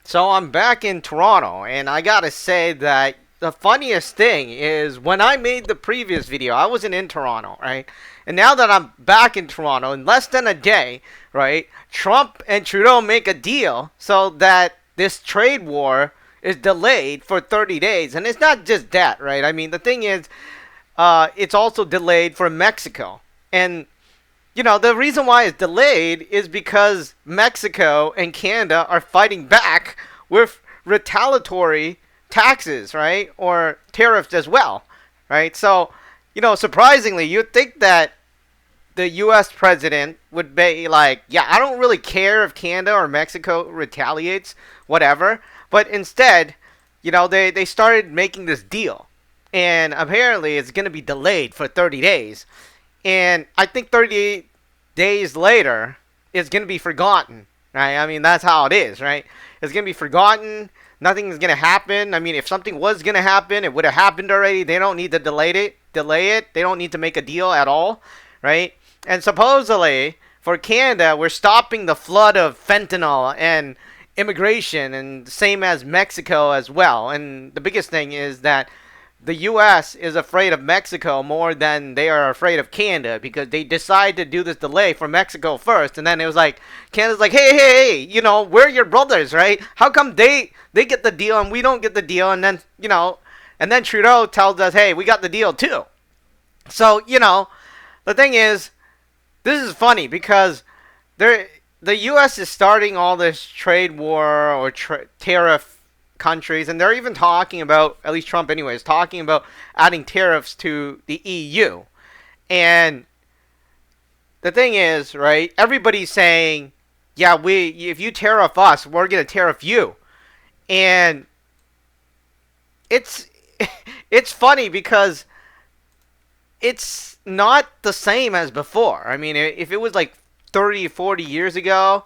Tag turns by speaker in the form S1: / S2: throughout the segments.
S1: So I'm back in Toronto, and I gotta say that the funniest thing is when I made the previous video, I wasn't in Toronto, right? And now that I'm back in Toronto, in less than a day, right? Trump and Trudeau make a deal so that this trade war is delayed for 30 days. And it's not just that, right? I mean, the thing is, it's also delayed for Mexico. And the reason why it's delayed is because Mexico and Canada are fighting back with retaliatory taxes, right? Or tariffs as well, right? So, surprisingly, you'd think that the U.S. president would be like, yeah, I don't really care if Canada or Mexico retaliates, whatever. But instead, they started making this deal. And apparently it's going to be delayed for 30 days. And I think 38 days later, it's going to be forgotten, right? I mean, that's how it is, right? It's going to be forgotten. Nothing's going to happen. I mean, if something was going to happen, it would have happened already. They don't need to delay it. They don't need to make a deal at all, right? And supposedly, for Canada, we're stopping the flood of fentanyl and immigration, and same as Mexico as well. And the biggest thing is that the U.S. is afraid of Mexico more than they are afraid of Canada, because they decide to do this delay for Mexico first, and then it was like Canada's like, hey, we're your brothers, right? How come they get the deal and we don't get the deal? And then Trudeau tells us, hey, we got the deal too. So the thing is, this is funny because the U.S. is starting all this trade war or tariff countries, and they're even talking about, at least Trump anyways, talking about adding tariffs to the EU. And the thing is, right, everybody's saying, yeah, if you tariff us, we're going to tariff you. And it's it's funny because it's not the same as before. I mean, if it was like 30, 40 years ago,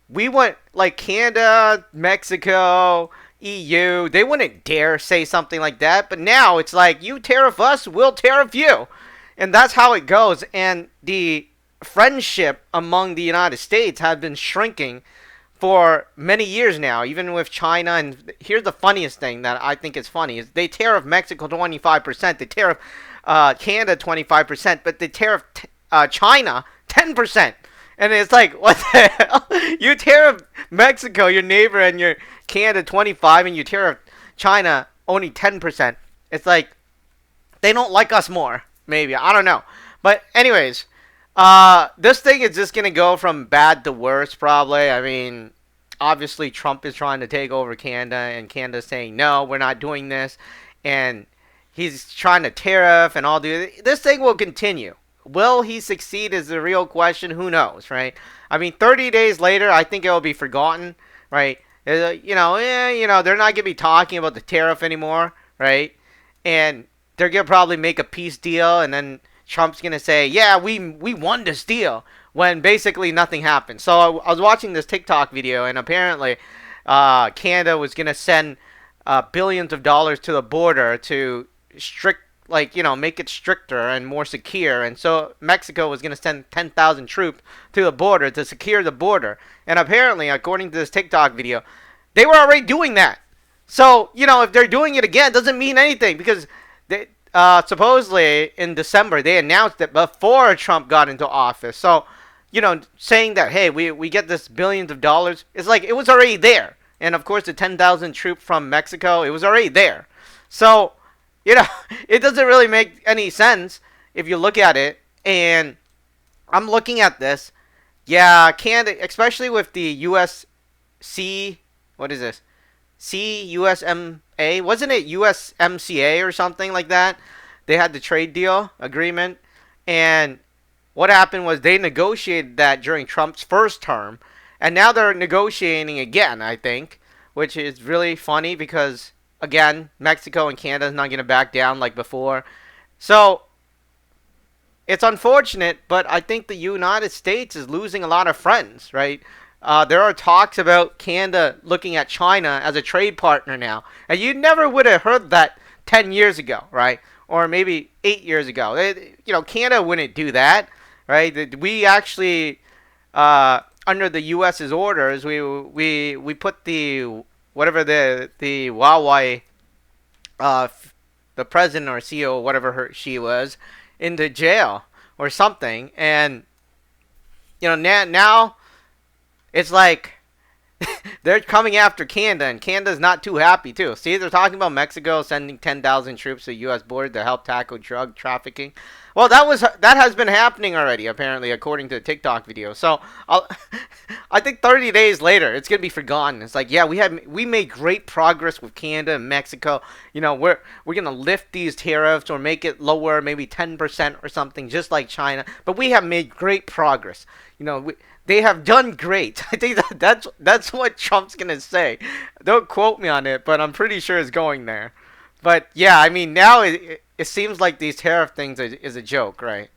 S1: we went like Canada, Mexico, EU, they wouldn't dare say something like that. But now it's like, you tariff us, we'll tariff you. And that's how it goes. And the friendship among the United States has been shrinking for many years now, even with China. And here's the funniest thing that I think is funny is they tariff Mexico 25%, they tariff Canada 25%, but they tariff China 10%. And it's like, what the hell? You tariff Mexico, your neighbor, and your Canada 25, and you tariff China only 10%. It's like they don't like us more, maybe. I don't know. But anyways, this thing is just going to go from bad to worse, probably. I mean, obviously Trump is trying to take over Canada, and Canada's saying, no, we're not doing this. And he's trying to tariff and all this thing will continue. Will he succeed is the real question. Who knows, right? I mean, 30 days later, I think it will be forgotten, right? They're not going to be talking about the tariff anymore, right? And they're going to probably make a peace deal, and then Trump's going to say, yeah, we won this deal, when basically nothing happened. So I was watching this TikTok video, and apparently Canada was going to send billions of dollars to the border to make it stricter and more secure. And so Mexico was going to send 10,000 troops to the border to secure the border. And apparently, according to this TikTok video, they were already doing that. So, if they're doing it again, it doesn't mean anything, because they supposedly in December, they announced it before Trump got into office. So, saying that, hey, we get this billions of dollars, it's like it was already there. And of course, the 10,000 troops from Mexico, it was already there. So, it doesn't really make any sense if you look at it. And I'm looking at this. Yeah, Canada, especially with the USC, what is this? CUSMA? Wasn't it USMCA or something like that? They had the trade deal agreement. And what happened was they negotiated that during Trump's first term. And now they're negotiating again, I think, which is really funny because, again, Mexico and Canada is not going to back down like before. So it's unfortunate, but I think the United States is losing a lot of friends, right? There are talks about Canada looking at China as a trade partner now. And you never would have heard that 10 years ago, right? Or maybe 8 years ago. Canada wouldn't do that, right? We actually, under the U.S.'s orders, we put the whatever the Huawei uh, the president or CEO, whatever she was, into jail or something. And now it's like they're coming after Canada, and Canada's not too happy too. See, they're talking about Mexico sending 10,000 troops to the U.S. border to help tackle drug trafficking. Well, that has been happening already, apparently, according to the TikTok video. So, I think 30 days later, it's gonna be forgotten. It's like, yeah, we made great progress with Canada and Mexico. We're gonna lift these tariffs or make it lower, maybe 10% or something, just like China. But we have made great progress. They have done great. I think that's what Trump's gonna say. Don't quote me on it, but I'm pretty sure it's going there. But yeah, I mean now it seems like these tariff things is a joke, right?